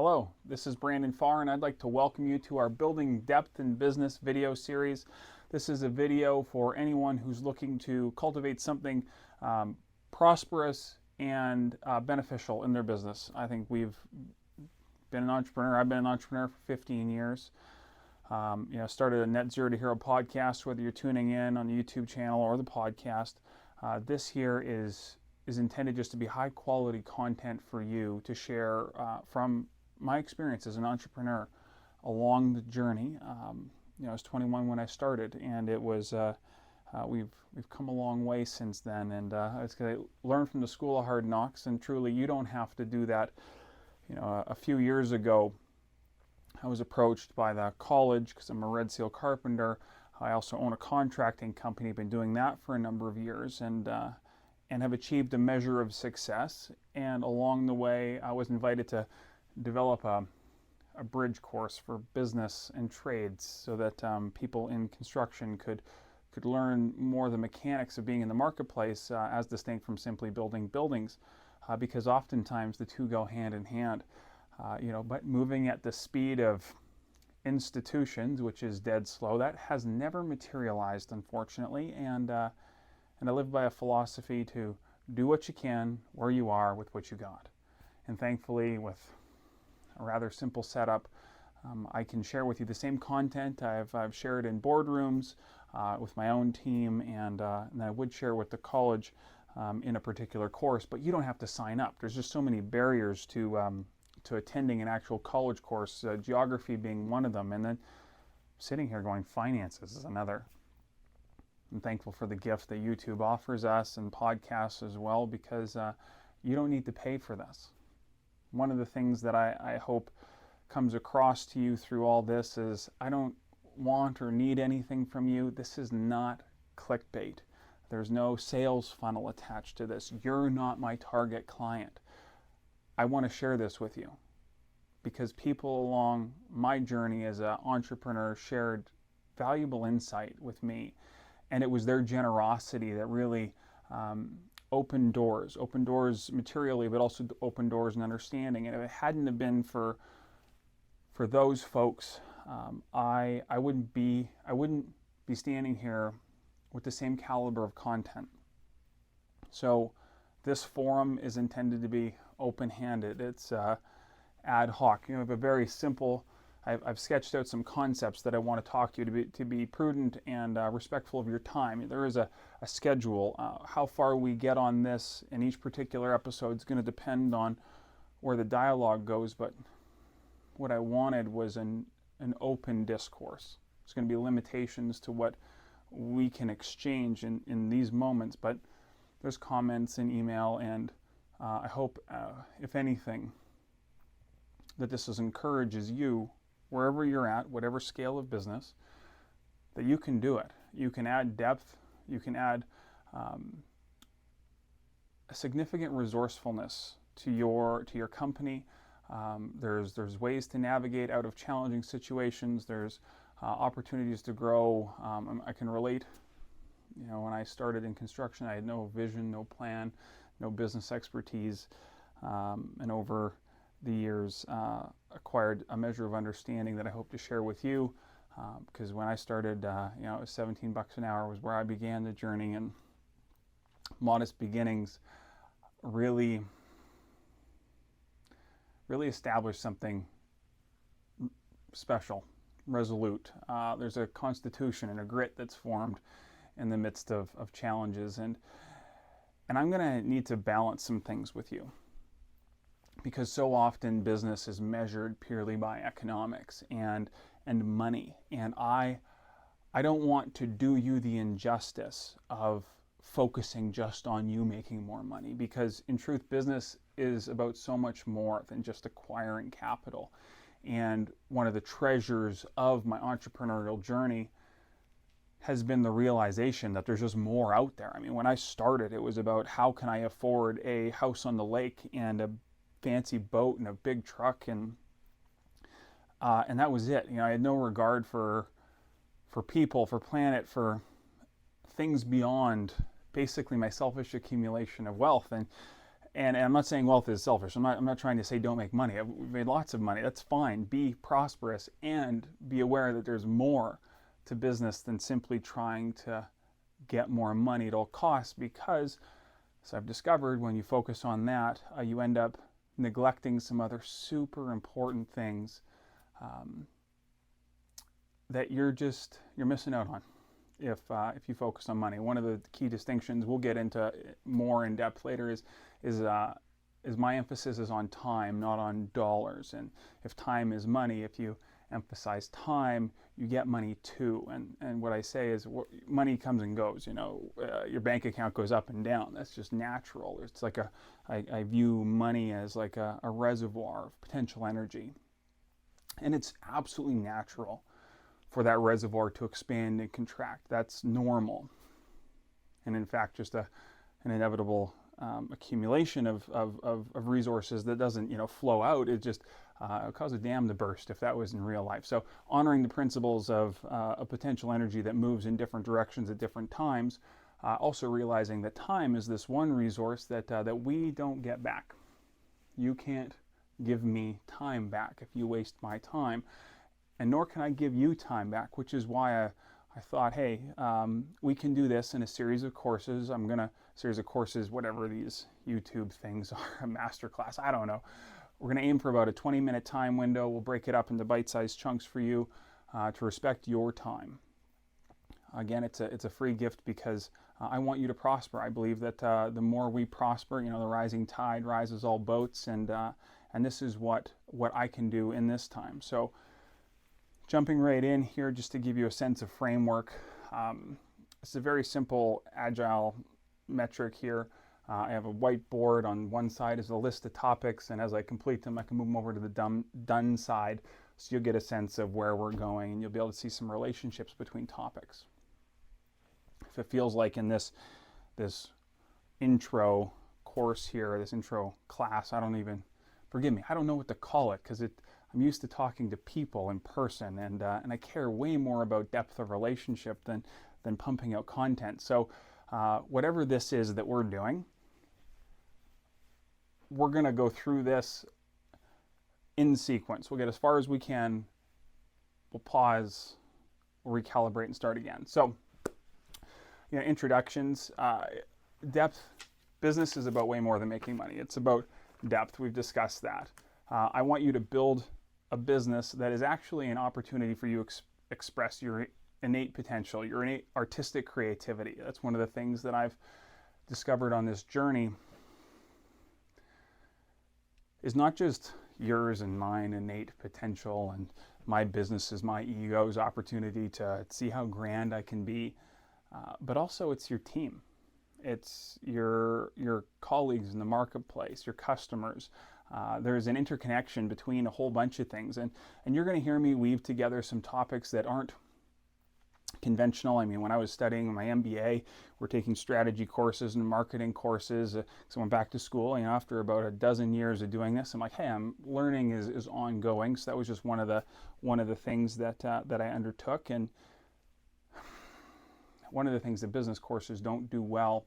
Hello, this is Brandon Farr, and I'd like to welcome you to our Building Depth in Business video series. This is a video for anyone who's looking to cultivate something prosperous and beneficial in their business. I think we've been an entrepreneur. I've been an entrepreneur for 15 years. Started a Net Zero to Hero podcast, whether you're tuning in on the YouTube channel or the podcast. This here is intended just to be high quality content for you to share from my experience as an entrepreneur along the journey. I was 21 when I started, and it was we've come a long way since then. And I learned from the school of hard knocks, and truly, you don't have to do that. A few years ago, I was approached by the college because I'm a Red Seal carpenter. I also own a contracting company. Been doing that for a number of years, and have achieved a measure of success. And along the way, I was invited to develop a bridge course for business and trades so that people in construction could learn more of the mechanics of being in the marketplace as distinct from simply building buildings, because oftentimes the two go hand in hand. But moving at the speed of institutions, which is dead slow, that has never materialized, unfortunately. And I live by a philosophy to do what you can, where you are, with what you got. And thankfully, with a rather simple setup, I can share with you the same content I've shared in boardrooms with my own team, and I would share with the college in a particular course. But you don't have to sign up. There's just so many barriers to attending an actual college course, geography being one of them, and then sitting here going, finances is another. I'm thankful for the gift that YouTube offers us, and podcasts as well, because you don't need to pay for this. One of the things that I hope comes across to you through all this is I don't want or need anything from you. This is not clickbait. There's no sales funnel attached to this. You're not my target client. I want to share this with you because people along my journey as an entrepreneur shared valuable insight with me. And it was their generosity that really opened doors materially, but also opened doors in understanding. And if it hadn't have been for those folks, I wouldn't be standing here with the same caliber of content. So this forum is intended to be open-handed. It's ad hoc. I have a very simple. I've sketched out some concepts that I want to talk to you to be prudent and respectful of your time. There is a schedule. How far we get on this in each particular episode is going to depend on where the dialogue goes, but what I wanted was an open discourse. There's going to be limitations to what we can exchange in these moments, but there's comments and email, and I hope, if anything, that this encourages you, wherever you're at, whatever scale of business, that you can do it. You can add depth. You can add a significant resourcefulness to your company. There's ways to navigate out of challenging situations. There's opportunities to grow. I can relate. When I started in construction, I had no vision, no plan, no business expertise, and over the years acquired a measure of understanding that I hope to share with you, because when I started, it was $17 an hour was where I began the journey, and modest beginnings really established something special, resolute. There's a constitution and a grit that's formed in the midst of challenges, and I'm going to need to balance some things with you, because so often business is measured purely by economics and money. And I don't want to do you the injustice of focusing just on you making more money, because in truth, business is about so much more than just acquiring capital. And one of the treasures of my entrepreneurial journey has been the realization that there's just more out there. I mean, when I started, it was about how can I afford a house on the lake and a fancy boat and a big truck, and that was it. I had no regard for people, for planet, for things beyond basically my selfish accumulation of wealth. And I'm not saying wealth is selfish. I'm not trying to say don't make money. We've made lots of money. That's fine. Be prosperous and be aware that there's more to business than simply trying to get more money at all costs, because, as I've discovered, when you focus on that, you end up neglecting some other super important things that you're missing out on if you focus on money. One of the key distinctions we'll get into more in depth later is my emphasis is on time, not on dollars. And if time is money, if you emphasize time, you get money too. And what I say is, money comes and goes. Your bank account goes up and down. That's just natural. It's like I view money as like a reservoir of potential energy, and it's absolutely natural for that reservoir to expand and contract. That's normal. And in fact, just an inevitable accumulation of resources that doesn't flow out. It just cause a dam to burst if that was in real life. So honoring the principles of a potential energy that moves in different directions at different times, also realizing that time is this one resource that we don't get back. You can't give me time back if you waste my time, and nor can I give you time back, which is why I thought, hey, we can do this in a series of courses. Series of courses, whatever these YouTube things are, a masterclass, I don't know. We're going to aim for about a 20-minute time window. We'll break it up into bite-sized chunks for you to respect your time. Again, it's a free gift because I want you to prosper. I believe that the more we prosper, the rising tide rises all boats, and this is what I can do in this time. So, jumping right in here, just to give you a sense of framework, it's a very simple, agile metric here. I have a whiteboard. On one side is a list of topics, and as I complete them, I can move them over to the done side, so you'll get a sense of where we're going, and you'll be able to see some relationships between topics. If it feels like in this intro course here, this intro class, forgive me, I don't know what to call it, because I'm used to talking to people in person, and I care way more about depth of relationship than pumping out content. So whatever this is that we're doing, we're going to go through this in sequence. We'll get as far as we can, we'll pause, we'll recalibrate, and start again. So, introductions. Depth. Business is about way more than making money. It's about depth. We've discussed that. I want you to build a business that is actually an opportunity for you to express your innate potential, your innate artistic creativity. That's one of the things that I've discovered on this journey, is not just yours and mine innate potential and my business is my ego's opportunity to see how grand I can be, but also it's your team. It's your colleagues in the marketplace, your customers. There's an interconnection between a whole bunch of things, and you're going to hear me weave together some topics that aren't conventional. I mean, when I was studying my MBA, we're taking strategy courses and marketing courses. So I went back to school, after about a dozen years of doing this, I'm like, hey, learning is ongoing. So that was just one of the things that I undertook. And one of the things that business courses don't do well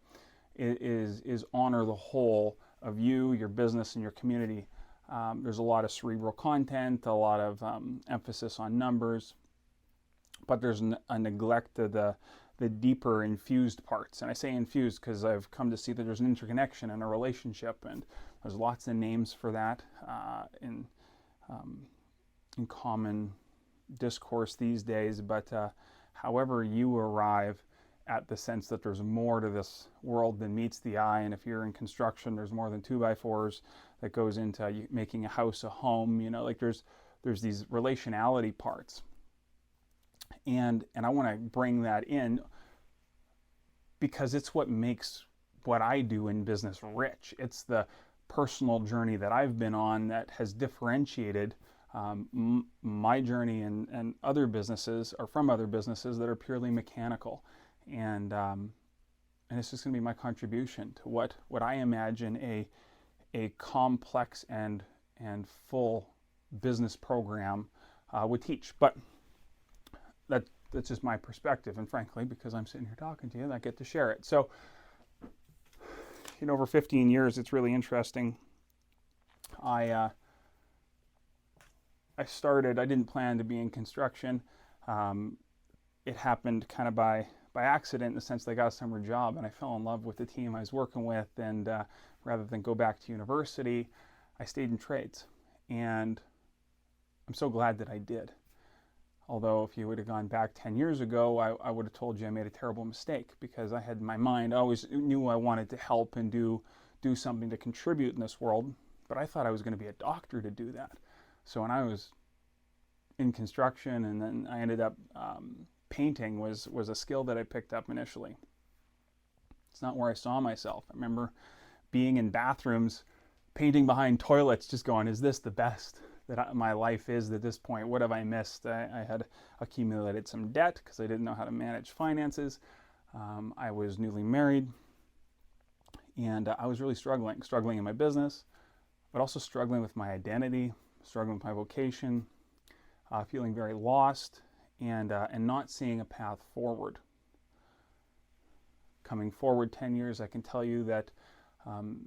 is honor the whole of you, your business, and your community. There's a lot of cerebral content, a lot of emphasis on numbers, but there's a neglect of the deeper infused parts. And I say infused because I've come to see that there's an interconnection and a relationship, and there's lots of names for that in common discourse these days. But however you arrive at the sense that there's more to this world than meets the eye, and if you're in construction, there's more than 2x4s that goes into making a house a home. There's these relationality parts. And I want to bring that in because it's what makes what I do in business rich. It's the personal journey that I've been on that has differentiated my journey and other businesses, or from other businesses that are purely mechanical. And it's just going to be my contribution to what I imagine a complex and full business program would teach. But that's just my perspective, and frankly, because I'm sitting here talking to you, I get to share it. So over 15 years, it's really interesting. I didn't plan to be in construction. It happened kind of by accident, in the sense that I got a summer job and I fell in love with the team I was working with, and rather than go back to university, I stayed in trades. And I'm so glad that I did. Although if you would have gone back 10 years ago, I would have told you I made a terrible mistake, because I had in my mind, I always knew I wanted to help and do something to contribute in this world, but I thought I was going to be a doctor to do that. So when I was in construction, and then I ended up painting was a skill that I picked up initially. It's not where I saw myself. I remember being in bathrooms, painting behind toilets, just going, is this the best that my life is at this point? What have I missed? I had accumulated some debt because I didn't know how to manage finances. I was newly married, and I was really struggling in my business, but also struggling with my identity, struggling with my vocation, feeling very lost, and not seeing a path forward. Coming forward 10 years, I can tell you that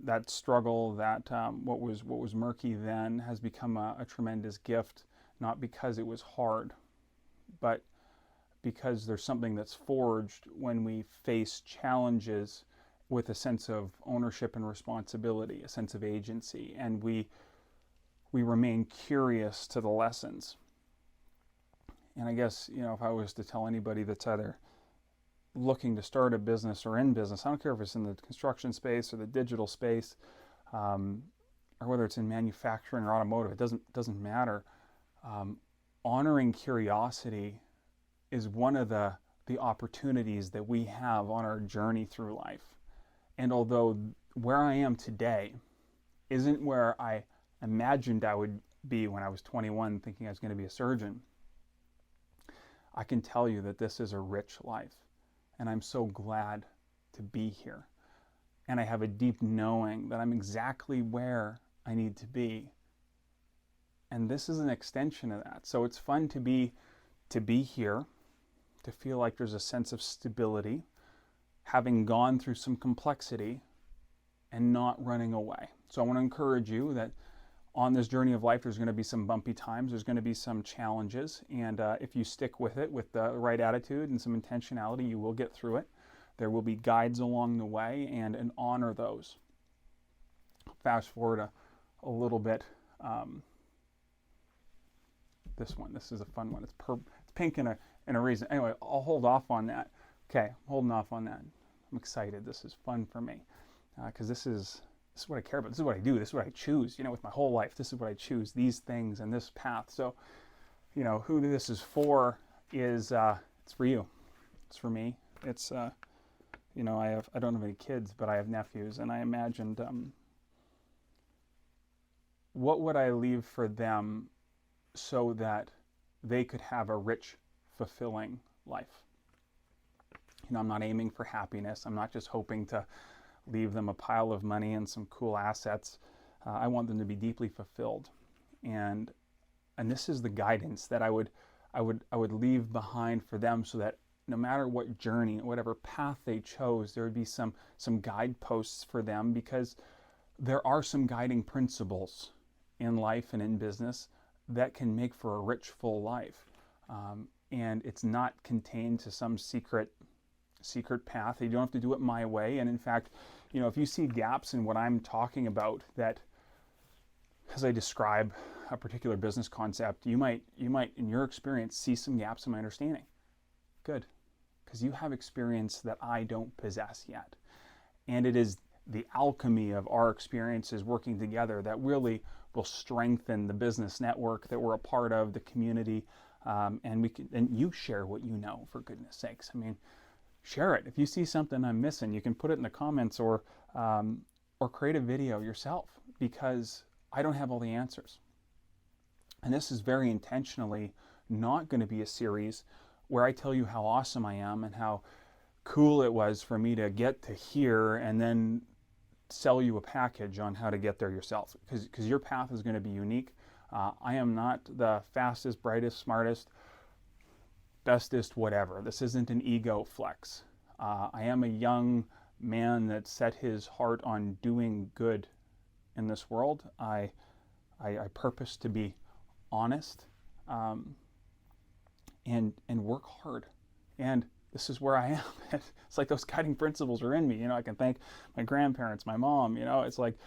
that struggle, that what was murky then, has become a tremendous gift, not because it was hard, but because there's something that's forged when we face challenges with a sense of ownership and responsibility, a sense of agency, and we remain curious to the lessons. And I guess, if I was to tell anybody that's either looking to start a business or in business, I don't care if it's in the construction space or the digital space, or whether it's in manufacturing or automotive, it doesn't matter. Honoring curiosity is one of the opportunities that we have on our journey through life. And although where I am today isn't where I imagined I would be when I was 21, thinking I was going to be a surgeon, I can tell you that this is a rich life, and I'm so glad to be here. And I have a deep knowing that I'm exactly where I need to be. And this is an extension of that. So it's fun to be here, to feel like there's a sense of stability, having gone through some complexity, and not running away. So I want to encourage you that on this journey of life, there's going to be some bumpy times, there's going to be some challenges, and if you stick with it with the right attitude and some intentionality, you will get through it. There will be guides along the way, and honor those. Fast forward a little bit. This is a fun one. It's pink in a reason. Anyway, I'll hold off on that. Okay, holding off on that. I'm excited. This is fun for me, because this is what I care about. This is what I do. This is what I choose, with my whole life. This is what I choose, these things and this path. So, who this is for is, it's for you. It's for me. It's, I don't have any kids, but I have nephews, and I imagined, what would I leave for them so that they could have a rich, fulfilling life? I'm not aiming for happiness. I'm not just hoping to leave them a pile of money and some cool assets. I want them to be deeply fulfilled, and this is the guidance that I would leave behind for them, so that no matter what journey, whatever path they chose, there would be some guideposts for them, because there are some guiding principles in life and in business that can make for a rich, full life, and it's not contained to some secret path. You don't have to do it my way. And in fact, if you see gaps in what I'm talking about, that as I describe a particular business concept, you might in your experience see some gaps in my understanding. Good, because you have experience that I don't possess yet. And it is the alchemy of our experiences working together that really will strengthen the business network that we're a part of, the community, and you share what you know, for goodness sakes. I mean, share it. If you see something I'm missing, you can put it in the comments, or create a video yourself, because I don't have all the answers. And this is very intentionally not going to be a series where I tell you how awesome I am and how cool it was for me to get to here, and then sell you a package on how to get there yourself, because your path is going to be unique. I am not the fastest, brightest, smartest, bestest, whatever. This isn't an ego flex. I am a young man that set his heart on doing good in this world. I purpose to be honest, um, and work hard. And this is where I am. It's like those guiding principles are in me. You know, I can thank my grandparents, my mom. You know, it's like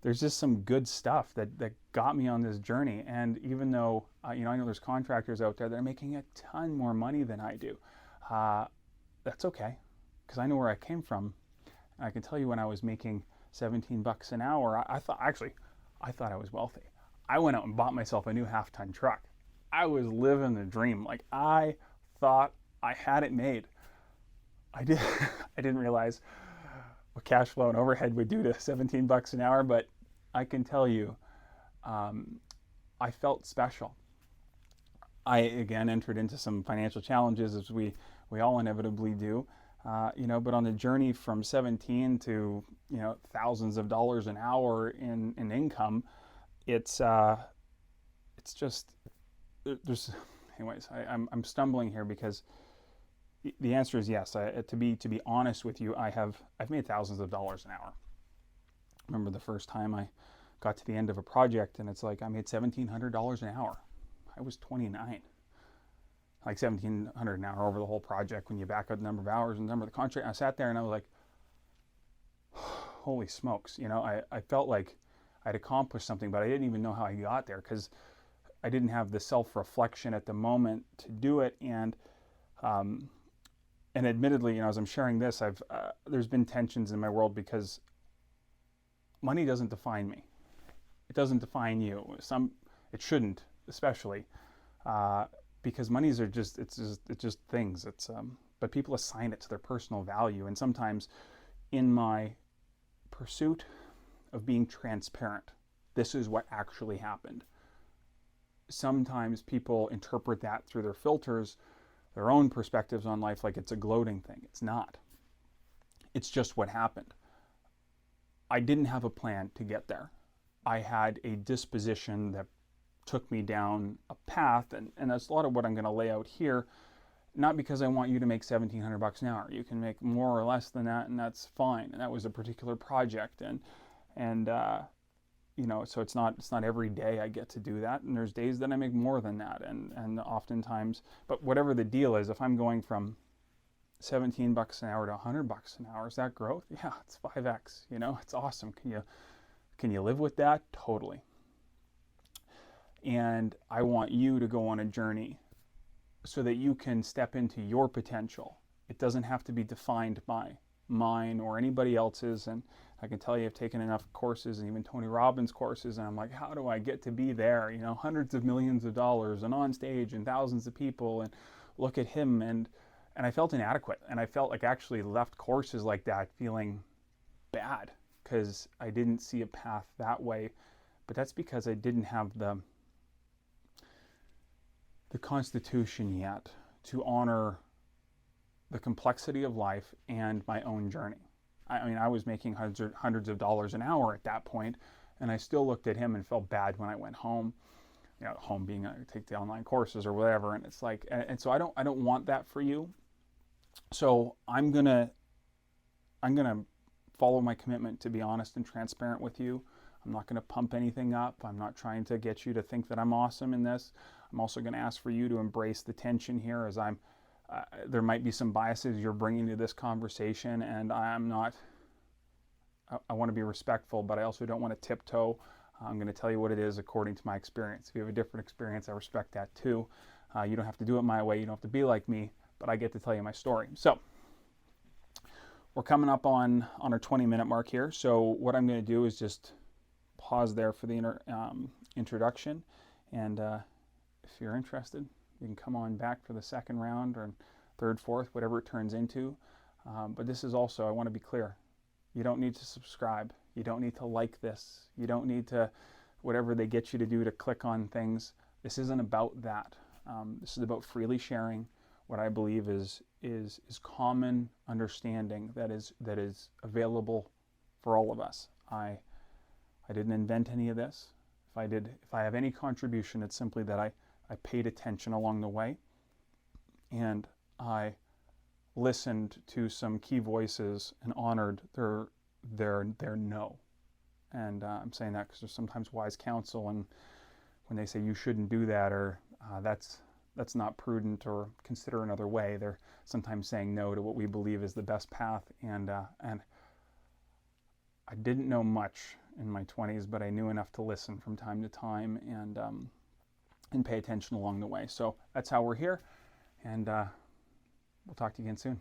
there's just some good stuff that got me on this journey. And even though you know, I know there's contractors out there that are making a ton more money than I do, that's okay, because I know where I came from. And I can tell you, when I was making 17 bucks an hour, I thought I was wealthy. I went out and bought myself a new half-ton truck. I was living the dream. Like, I thought I had it made. I didn't realize what cash flow and overhead would do to 17 bucks an hour, but I can tell you, I felt special. I again entered into some financial challenges, as we all inevitably do, you know. But on the journey from 17 to, you know, thousands of dollars an hour in income, it's just, there's, anyways. I'm stumbling here because the answer is yes. To be honest with you, I've made thousands of dollars an hour. I remember the first time I got to the end of a project, and it's like I made $1,700 an hour. I was 29. Like $1,700 an hour over the whole project when you back out the number of hours and the number of the contract. I sat there and I was like, holy smokes. You know, I felt like I'd accomplished something, but I didn't even know how I got there, because I didn't have the self-reflection at the moment to do it. And admittedly, you know, as I'm sharing this, there's been tensions in my world, because money doesn't define me. It doesn't define you. It shouldn't, especially, because monies are just things. But people assign it to their personal value, and sometimes, in my pursuit of being transparent, this is what actually happened. Sometimes people interpret that through their filters, their own perspectives on life, like it's a gloating thing. It's not. It's just what happened. I didn't have a plan to get there. I had a disposition that took me down a path, and that's a lot of what I'm going to lay out here. Not because I want you to make 1,700 bucks an hour. You can make more or less than that, and that's fine. And that was a particular project, and you know, so it's not every day I get to do that, and there's days that I make more than that, and oftentimes. But whatever the deal is, if I'm going from 17 bucks an hour to 100 bucks an hour, is that growth? Yeah, it's 5x. You know, it's awesome. Can you live with that? Totally. And I want you to go on a journey so that you can step into your potential. It doesn't have to be defined by mine or anybody else's. And I can tell you, I've taken enough courses, and even Tony Robbins courses, and I'm like, how do I get to be there? You know, hundreds of millions of dollars and on stage and thousands of people, and look at him. And I felt inadequate, and I felt like I actually left courses like that feeling bad, because I didn't see a path that way. But that's because I didn't have the constitution yet to honor the complexity of life and my own journey. I mean, I was making hundreds of dollars an hour at that point, and I still looked at him and felt bad when I went home. You know, home being I take the online courses or whatever, and it's like, and so I don't want that for you. So I'm gonna follow my commitment to be honest and transparent with you. I'm not going to pump anything up. I'm not trying to get you to think that I'm awesome in this. I'm also going to ask for you to embrace the tension here, as there might be some biases you're bringing to this conversation, and I want to be respectful, but I also don't want to tiptoe. I'm going to tell you what it is according to my experience. If you have a different experience, I respect that too. You don't have to do it my way. You don't have to be like me, but I get to tell you my story. So we're coming up on our 20-minute mark here. So what I'm going to do is just pause there for the introduction, and if you're interested, you can come on back for the second round or third, fourth, whatever it turns into. But this is also, I want to be clear, you don't need to subscribe. You don't need to like this. You don't need to, whatever they get you to do, to click on things. This isn't about that. This is about freely sharing what I believe is common understanding that is available for all of us. I didn't invent any of this. If I have any contribution, it's simply that I paid attention along the way, and I listened to some key voices and honored their no. And I'm saying that because there's sometimes wise counsel, and when they say you shouldn't do that, or that's not prudent, or consider another way, they're sometimes saying no to what we believe is the best path. And I didn't know much in my 20s, but I knew enough to listen from time to time and pay attention along the way. So that's how we're here, and we'll talk to you again soon.